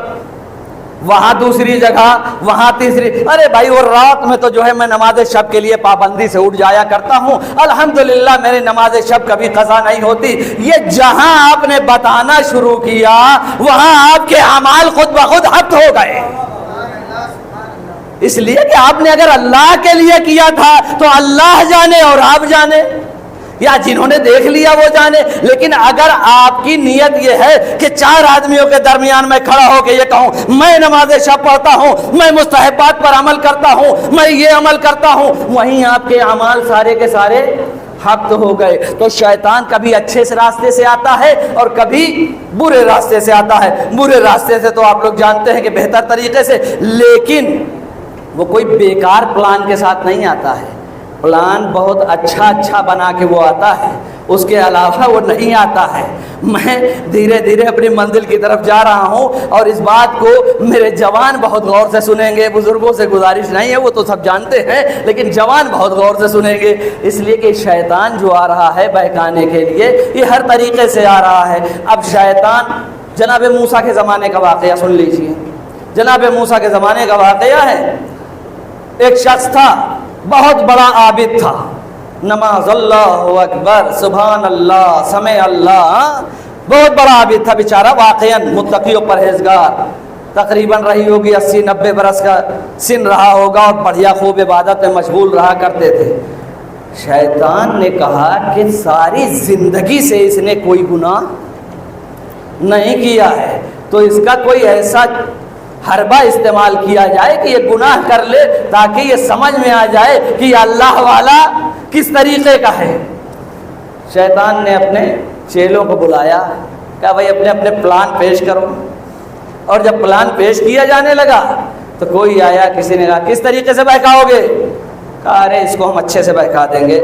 وہاں دوسری جگہ، وہاں تیسری۔ ارے بھائی وہ رات میں تو جو ہے میں نماز شب کے لیے پابندی سے اٹھ جایا کرتا ہوں، الحمدللہ میری نماز شب کبھی قضا نہیں ہوتی۔ یہ جہاں آپ نے بتانا شروع کیا وہاں آپ کے اعمال خود بخود حبط ہو گئے، اس لیے کہ آپ نے اگر اللہ کے لیے کیا تھا تو اللہ جانے اور آپ جانے، یا جنہوں نے دیکھ لیا وہ جانے۔ لیکن اگر آپ کی نیت یہ ہے کہ 4 آدمیوں کے درمیان میں کھڑا ہو کے یہ کہوں میں نماز شب پڑھتا ہوں، میں مستحبات پر عمل کرتا ہوں، میں یہ عمل کرتا ہوں، وہیں آپ کے اعمال سارے کے سارے حبط ہو گئے۔ تو شیطان کبھی اچھے سے راستے سے آتا ہے اور کبھی برے راستے سے آتا ہے۔ برے راستے سے تو آپ لوگ جانتے ہیں کہ بہتر طریقے سے، لیکن وہ کوئی بیکار پلان کے ساتھ نہیں آتا ہے، پلان بہت اچھا بنا کے وہ آتا ہے، اس کے علاوہ وہ نہیں آتا ہے۔ میں دھیرے دھیرے اپنی منزل کی طرف جا رہا ہوں، اور اس بات کو میرے جوان بہت غور سے سنیں گے، بزرگوں سے گزارش نہیں ہے، وہ تو سب جانتے ہیں، لیکن جوان بہت غور سے سنیں گے، اس لیے کہ شیطان جو آ رہا ہے بہکانے کے لیے یہ ہر طریقے سے آ رہا ہے۔ اب شیطان، جناب موسیٰ کے زمانے کا واقعہ سن لیجیے، جناب موسیٰ کے زمانے کا واقعہ ہے۔ ایک شخص تھا، بہت بڑا عابد تھا، نماز اللہ اکبر، سبحان اللہ، سمع اللہ، بہت بڑا عابد تھا بیچارہ، واقعاً متقی و پرہیزگار، تقریباً رہی ہوگی 80-90 برس کا سن رہا ہوگا، اور بڑھیا خوب عبادت میں مشغول رہا کرتے تھے۔ شیطان نے کہا کہ ساری زندگی سے اس نے کوئی گناہ نہیں کیا ہے تو اس کا کوئی ایسا حربہ استعمال کیا جائے کہ یہ گناہ کر لے تاکہ یہ سمجھ میں آ جائے کہ یہ اللہ والا کس طریقے کا ہے۔ شیطان نے اپنے چیلوں کو بلایا، کہا بھائی اپنے اپنے پلان پیش کرو، اور جب پلان پیش کیا جانے لگا تو کوئی آیا، کسی نے کہا کس طریقے سے بہکاؤ گے؟ کہا ارے اس کو ہم اچھے سے بہکا دیں گے،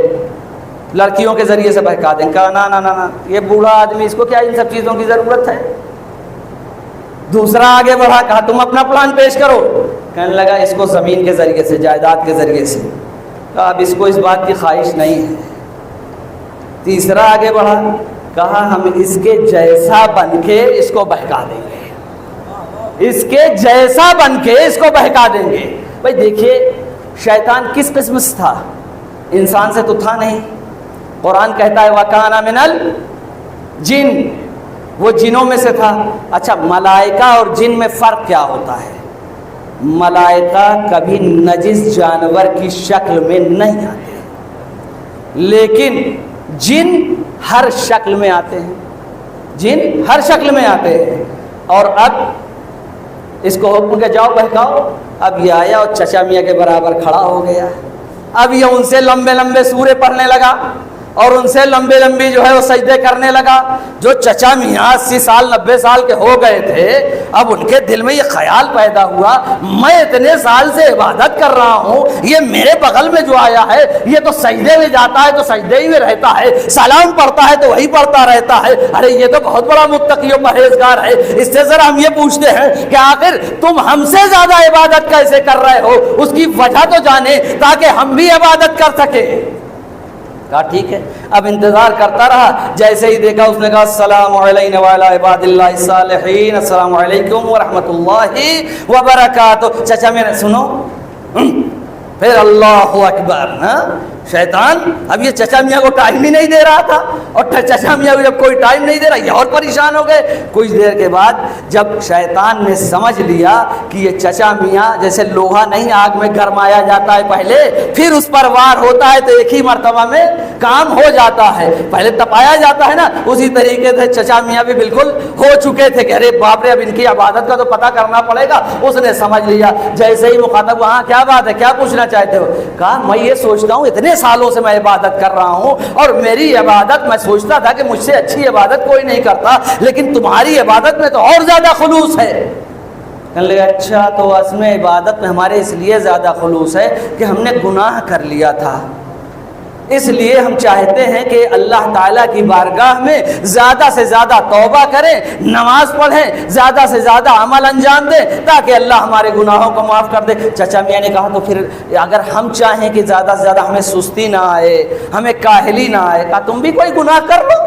لڑکیوں کے ذریعے سے بہکا دیں گے۔ کہا نا نا نا نا، یہ بوڑھا آدمی، اس کو کیا ان سب چیزوں کی ضرورت ہے؟ دوسرا آگے بڑھا، کہا تم اپنا پلان پیش کرو۔ کہنے لگا اس کو زمین کے ذریعے سے، جائیداد کے ذریعے سے۔ کہا اب اس کو اس بات کی خواہش نہیں ہے۔ تیسرا آگے بڑھا، کہا ہم اس کے جیسا بن کے اس کو بہکا دیں گے، اس کے جیسا بن کے اس کو بہکا دیں گے۔ بھائی دیکھیے شیطان کس قسم سے تھا؟ انسان سے تو تھا نہیں۔ قرآن کہتا ہے وَكَانَ مِنَ الْجِنِّ، وہ جنوں میں سے تھا۔ اچھا ملائکہ اور جن میں فرق کیا ہوتا ہے؟ ملائکہ کبھی نجس جانور کی شکل میں نہیں آتے، لیکن جن ہر شکل میں آتے ہیں، جن ہر شکل میں آتے ہیں۔ اور اب اس کو حکم کہ جاؤ بہکاؤ، اب یہ آیا اور چچا میاں کے برابر کھڑا ہو گیا۔ اب یہ ان سے لمبے لمبے سورے پڑھنے لگا اور ان سے لمبے لمبی جو ہے وہ سجدے کرنے لگا۔ جو چچا میاں 80 سال 90 سال کے ہو گئے تھے، اب ان کے دل میں یہ خیال پیدا ہوا میں اتنے سال سے عبادت کر رہا ہوں، یہ میرے بغل میں جو آیا ہے یہ تو سجدے میں جاتا ہے تو سجدے ہی میں رہتا ہے، سلام پڑھتا ہے تو وہی پڑھتا رہتا ہے، ارے یہ تو بہت بڑا متقی و پرہیزگار ہے۔ اس سے ذرا ہم یہ پوچھتے ہیں کہ آخر تم ہم سے زیادہ عبادت کیسے کر رہے ہو؟ اس کی وجہ تو جانے تاکہ ہم بھی عبادت کر سکیں۔ کہا ٹھیک ہے۔ اب انتظار کرتا رہا، جیسے ہی دیکھا اس نے کہا السلام علینا وعلی عباد اللہ الصالحین، السلام علیکم ورحمۃ اللہ وبرکاتہ۔ چچا میرے سنو، پھر اللہ اکبر۔ شیطان اب یہ چچا میاں کو ٹائم ہی نہیں دے رہا تھا، اور چچا میاں کو جب کوئی ٹائم نہیں دے رہا یہ اور پریشان ہو گئے۔ کچھ دیر کے بعد جب شیطان نے سمجھ لیا کہ یہ چچا میاں جیسے لوہا نہیں آگ میں گرمایا جاتا ہے پہلے پھر اس پر وار ہوتا ہے تو ایک ہی مرتبہ میں کام ہو جاتا ہے، پہلے تپایا جاتا ہے نا، اسی طریقے سے چچا میاں بھی بالکل ہو چکے تھے کہ ارے باپ رے اب ان کی عبادت کا تو پتہ کرنا پڑے گا۔ اس نے سمجھ لیا، جیسے ہی مخاطب ہوا، ہاں کیا بات ہے، کیا پوچھنا چاہتے ہو؟ کہا میں یہ سوچتا ہوں اتنے سالوں سے میں عبادت کر رہا ہوں اور میری عبادت میں سوچتا تھا کہ مجھ سے اچھی عبادت کوئی نہیں کرتا، لیکن تمہاری عبادت میں تو اور زیادہ خلوص ہے۔ کہنے لگا اچھا تو اس میں عبادت میں ہمارے اس لیے زیادہ خلوص ہے کہ ہم نے گناہ کر لیا تھا، اس لیے ہم چاہتے ہیں کہ اللہ تعالیٰ کی بارگاہ میں زیادہ سے زیادہ توبہ کریں، نماز پڑھیں، زیادہ سے زیادہ عمل انجام دیں تاکہ اللہ ہمارے گناہوں کو معاف کر دے۔ چچا میاں نے کہا تو پھر اگر ہم چاہیں کہ زیادہ سے زیادہ ہمیں سستی نہ آئے، ہمیں کاہلی نہ آئے، کہا تم بھی کوئی گناہ کر لو،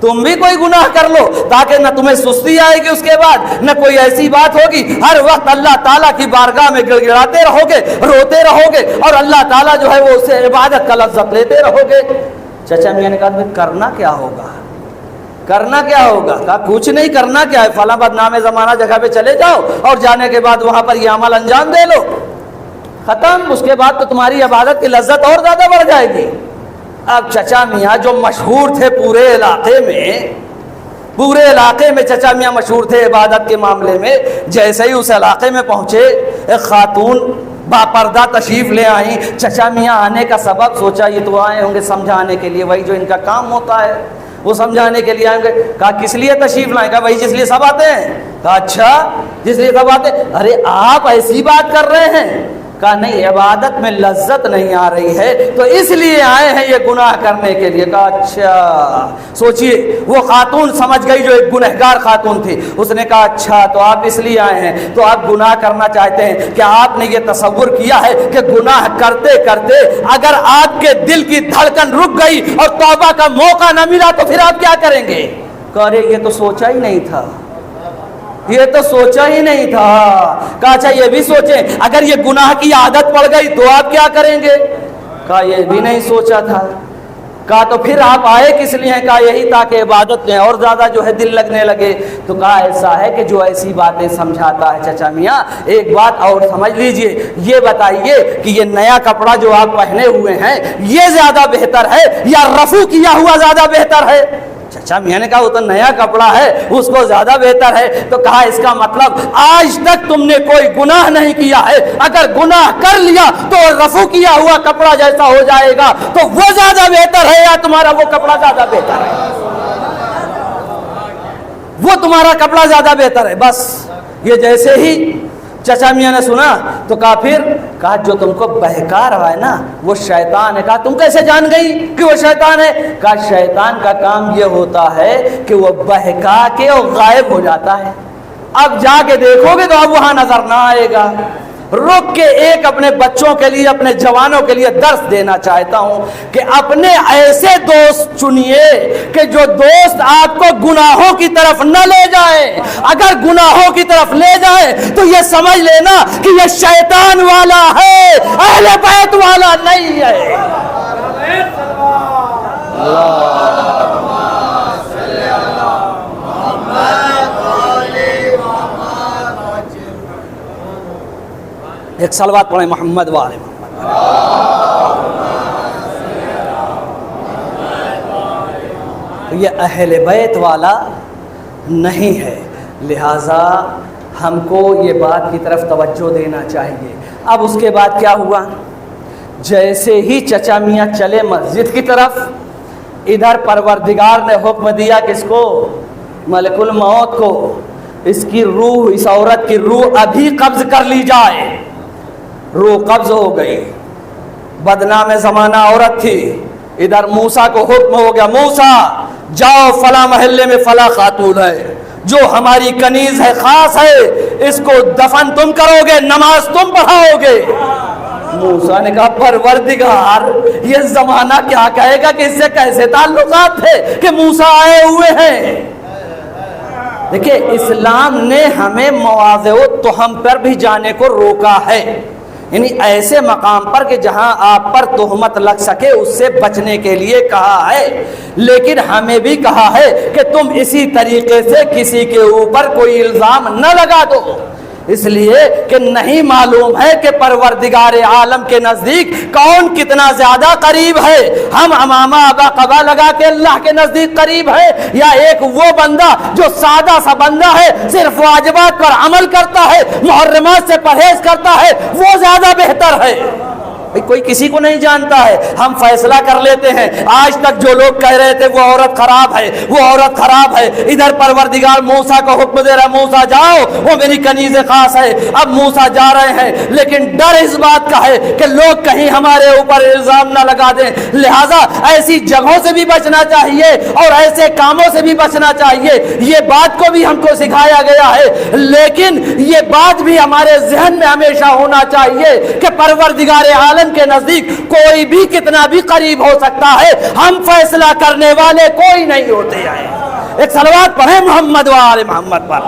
تم بھی کوئی گناہ کر لو تاکہ نہ تمہیں سستی آئے گی، اس کے بعد نہ کوئی ایسی بات ہوگی ہر وقت اللہ تعالیٰ کی بارگاہ میں گڑ گڑاتے رہو گے، روتے رہو گے اور اللہ تعالیٰ جو ہے وہ اسے عبادت کا لذت لیتے رہو گے۔ چچا میاں نے کہا کرنا کیا ہوگا، کرنا کیا ہوگا؟ کہا کچھ نہیں، کرنا کیا ہے، فلاں بدنام زمانہ جگہ پہ چلے جاؤ اور جانے کے بعد وہاں پر یہ عمل انجام دے لو، ختم، اس کے بعد تو تمہاری عبادت کی لذت اور زیادہ بڑھ جائے گی۔ اب چچا میاں جو مشہور تھے پورے علاقے میں چچا میاں مشہور تھے عبادت کے معاملے میں، جیسے ہی اس علاقے میں پہنچے ایک خاتون باپردہ تشریف لے آئیں۔ چچا میاں آنے کا سبب سوچا یہ تو آئے ہوں گے سمجھانے کے لیے، وہی جو ان کا کام ہوتا ہے وہ سمجھانے کے لیے آئیں گے۔ کہا کس لیے تشریف لائیں؟ کہا وہی جس لیے سب آتے ہیں۔ کہا اچھا جس لیے سب آتے ہیں، ارے آپ ایسی بات کر رہے ہیں؟ کہا نہیں، عبادت میں لذت نہیں آ رہی ہے تو اس لیے آئے ہیں یہ گناہ کرنے کے لیے۔ کہا اچھا، سوچئے وہ خاتون سمجھ گئی جو ایک گنہگار خاتون تھی، اس نے کہا اچھا تو آپ اس لیے آئے ہیں، تو آپ گناہ کرنا چاہتے ہیں، کیا آپ نے یہ تصور کیا ہے کہ گناہ کرتے کرتے اگر آپ کے دل کی دھڑکن رک گئی اور توبہ کا موقع نہ ملا تو پھر آپ کیا کریں گے؟ کہا ارے یہ تو سوچا ہی نہیں تھا، یہ تو سوچا ہی نہیں تھا۔ کہا اچھا یہ بھی سوچیں اگر یہ گناہ کی عادت پڑ گئی تو آپ کیا کریں گے؟ کہا یہ بھی نہیں سوچا تھا۔ کہا تو پھر آپ آئے کس لیے ہیں؟ کہا یہی تاکہ عبادت میں اور زیادہ جو ہے دل لگنے لگے۔ تو کہا ایسا ہے کہ جو ایسی باتیں سمجھاتا ہے چچا میاں، ایک بات اور سمجھ لیجئے، یہ بتائیے کہ یہ نیا کپڑا جو آپ پہنے ہوئے ہیں یہ زیادہ بہتر ہے یا رفو کیا ہوا زیادہ بہتر ہے؟ چچا میاں نے کہا وہ تو نیا کپڑا ہے اس کو زیادہ بہتر ہے. تو کہا اس کا مطلب آج تک تم نے کوئی گناہ نہیں کیا ہے, اگر گناہ کر لیا تو رفو کیا ہوا کپڑا جیسا ہو جائے گا, تو وہ زیادہ بہتر ہے یا تمہارا وہ کپڑا زیادہ بہتر ہے؟ وہ تمہارا کپڑا زیادہ بہتر ہے. بس یہ جیسے ہی چچا میاں نے سنا تو کہا پھر کہا جو تم کو بہکا رہا ہے نا وہ شیطان ہے. کہا تم کیسے جان گئی کہ وہ شیطان ہے؟ کہا شیطان کا کام یہ ہوتا ہے کہ وہ بہکا کے اور غائب ہو جاتا ہے. اب جا کے دیکھو گے تو اب وہاں نظر نہ آئے گا. رک کے ایک اپنے بچوں کے لیے, اپنے جوانوں کے لیے درس دینا چاہتا ہوں کہ اپنے ایسے دوست چنیے کہ جو دوست آپ کو گناہوں کی طرف نہ لے جائے. اگر گناہوں کی طرف لے جائے تو یہ سمجھ لینا کہ یہ شیطان والا ہے, اہل بیت والا نہیں ہے. ایک صلوات پڑھیں محمد والے محمد. یہ اہل بیت والا نہیں ہے, لہٰذا ہم کو یہ بات کی طرف توجہ دینا چاہیے. اب اس کے بعد کیا ہوا؟ جیسے ہی چچا میاں چلے مسجد کی طرف, ادھر پروردگار نے حکم دیا کس کو؟ ملک الموت کو. اس کی روح, اس عورت کی روح ابھی قبض کر لی جائے. روح قبض ہو گئی. بدنام زمانہ عورت تھی. ادھر موسیٰ کو حکم ہو گیا, موسیٰ جاؤ فلاں محلے میں فلاں خاتون ہے جو ہماری کنیز ہے, خاص ہے, اس کو دفن تم کرو گے, نماز تم پڑھاؤ گے. موسیٰ نے کہا پروردگار یہ زمانہ کیا کہے گا کہ اس سے کیسے تعلقات تھے کہ موسیٰ آئے ہوئے ہیں. دیکھیں اسلام نے ہمیں مواضع و تہم پر بھی جانے کو روکا ہے, یعنی ایسے مقام پر کہ جہاں آپ پر تہمت لگ سکے اس سے بچنے کے لیے کہا ہے. لیکن ہمیں بھی کہا ہے کہ تم اسی طریقے سے کسی کے اوپر کوئی الزام نہ لگا دو, اس لیے کہ نہیں معلوم ہے کہ پروردگار عالم کے نزدیک کون کتنا زیادہ قریب ہے. ہم امامہ ابا قبا لگا کے اللہ کے نزدیک قریب ہے, یا ایک وہ بندہ جو سادہ سا بندہ ہے, صرف واجبات پر عمل کرتا ہے, محرمات سے پرہیز کرتا ہے, وہ زیادہ بہتر ہے؟ کوئی کسی کو نہیں جانتا ہے. ہم فیصلہ کر لیتے ہیں. آج تک جو لوگ کہہ رہے تھے وہ عورت خراب ہے, وہ عورت خراب ہے, ادھر پروردگار موسیٰ کو حکم دے رہا ہے موسیٰ جاؤ وہ میری کنیز خاص ہے. اب موسیٰ جا رہے ہیں, لیکن ڈر اس بات کا ہے کہ لوگ کہیں ہمارے اوپر الزام نہ لگا دیں. لہٰذا ایسی جگہوں سے بھی بچنا چاہیے اور ایسے کاموں سے بھی بچنا چاہیے. یہ بات کو بھی ہم کو سکھایا گیا ہے, لیکن یہ بات بھی ہمارے ذہن میں ہمیشہ ہونا چاہیے کہ پروردگار عالم کے نزدیک کوئی بھی کتنا بھی قریب ہو سکتا ہے, ہم فیصلہ کرنے والے کوئی نہیں ہوتے ہیں. ایک صلوات پڑھیں محمد و آل محمد پر.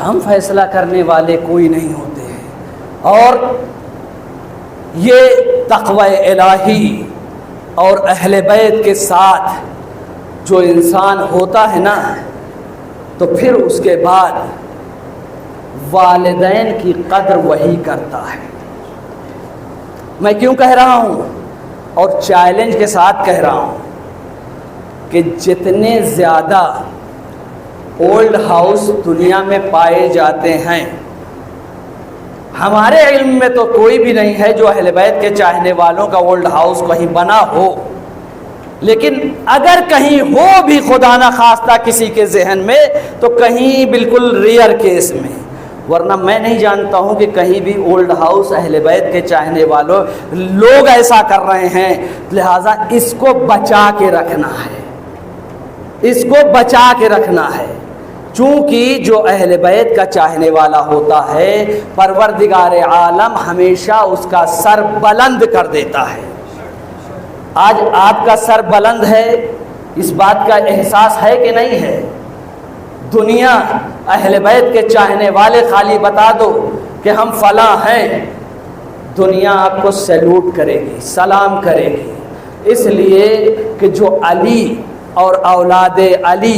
ہم فیصلہ کرنے والے کوئی نہیں ہوتے ہیں. اور یہ تقوی الہی اور اہل بیت کے ساتھ جو انسان ہوتا ہے نا, تو پھر اس کے بعد والدین کی قدر وہی کرتا ہے. میں کیوں کہہ رہا ہوں اور چیلنج کے ساتھ کہہ رہا ہوں کہ جتنے زیادہ اولڈ ہاؤس دنیا میں پائے جاتے ہیں, ہمارے علم میں تو کوئی بھی نہیں ہے جو اہل بیت کے چاہنے والوں کا اولڈ ہاؤس کہیں بنا ہو, لیکن اگر کہیں ہو بھی خدا نہ خواستہ کسی کے ذہن میں تو کہیں بالکل ریئر کیس میں, ورنہ میں نہیں جانتا ہوں کہ کہیں بھی اولڈ ہاؤس اہل بیت کے چاہنے والوں لوگ ایسا کر رہے ہیں. لہٰذا اس کو بچا کے رکھنا ہے, اس کو بچا کے رکھنا ہے. چونکہ جو اہل بیت کا چاہنے والا ہوتا ہے پروردگار عالم ہمیشہ اس کا سر بلند کر دیتا ہے. آج آپ کا سر بلند ہے, اس بات کا احساس ہے کہ نہیں ہے؟ دنیا اہل بیت کے چاہنے والے خالی بتا دو کہ ہم فلاں ہیں, دنیا آپ کو سیلوٹ کرے گی, سلام کرے گی, اس لیے کہ جو علی اور اولاد علی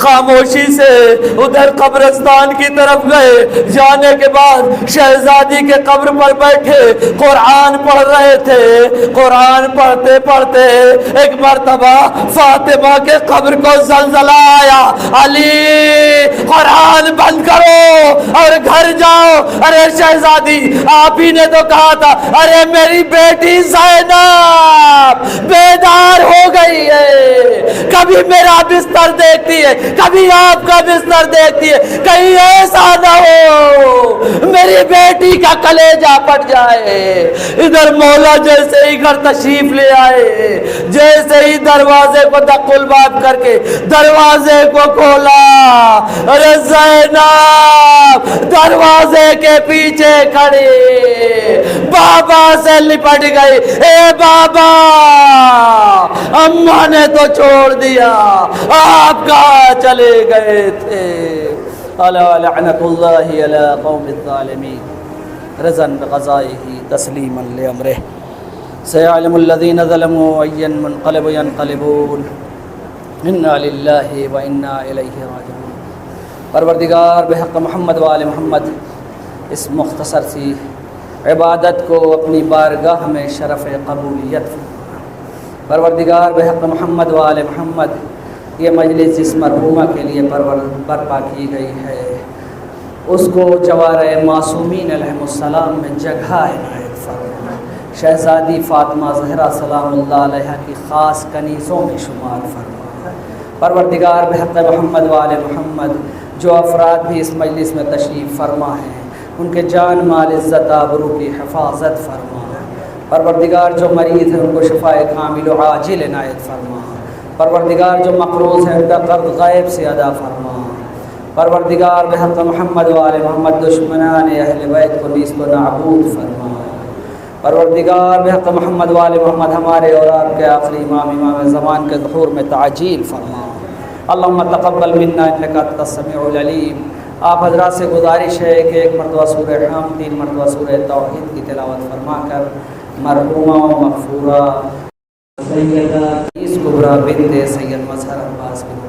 خاموشی سے ادھر قبرستان کی طرف گئے. جانے کے بعد شہزادی کے قبر پر بیٹھے قرآن پڑھ رہے تھے. قرآن پڑھتے پڑھتے ایک مرتبہ فاطمہ کے قبر کو زلزلہ آیا. علی قرآن بند کرو اور گھر جاؤ. ارے شہزادی آپ ہی نے تو کہا تھا. ارے میری بیٹی زینب بیدار ہو گئی ہے, کبھی میرا بستر دیکھتی ہے, کبھی آپ کا بستر دیکھتی ہے. کہیں ایسا نہ ہو میری بیٹی کا کلیجہ پھٹ جائے. ادھر مولا جیسے ہی گھر تشریف لے آئے, جیسے ہی دروازے کو دقل باب کر کے دروازے کو کھولا, ارے زینب دروازے کے پیچھے کھڑی بابا سے لپٹ گئی. اے بابا اماں نے تو چھوڑ دیا, آپ کہاں چلے گئے تھے؟ الا لعنت اللہ علی قوم الظالمین رضا بقضائه تسلیما لامرہ سيعلم الذين ظلموا أي منقلب ينقلبون انا للہ وانا الیہ راجعون. پروردگار بحق محمد و آل محمد اس مختصر سی عبادت کو اپنی بارگاہ میں شرف قبولیت. پروردگار بحق محمد و آل محمد یہ مجلس جس مرحومہ کے لیے برپا کی گئی ہے اس کو جوار معصومین علیہ السلام میں جگہ عنایت فرما. شہزادی فاطمہ زہرا سلام اللہ علیہ کی خاص کنیزوں میں شمار فرما. پروردگار بحق محمد و آل محمد جو افراد بھی اس مجلس میں تشریف فرما ہیں ان کے جان مال عزت آبرو کی حفاظت فرما. پروردگار جو مریض ہیں ان کو شفاء کامل و عاجل عنایت فرما. پروردگار جو مقروض ہیں ان کا قرض غیب سے ادا فرما. پروردگار بحق محمد و آل محمد دشمنان اہل بیت کو نیست و نابود فرما. پروردگار بحق محمد و آل محمد ہمارے اور آپ کے آخری امام زمان کے ظہور میں تعجیل فرما. اللہم تقبل منا انک انت السمیع العلیم. آپ حضرات سے گزارش ہے کہ ایک مرتبہ سورہ حم 3 مرتبہ سورہ توحید کی تلاوت فرما کر مرحومہ و مغفورہ سیدہ کبریٰ بنت سید مظہر عباس بن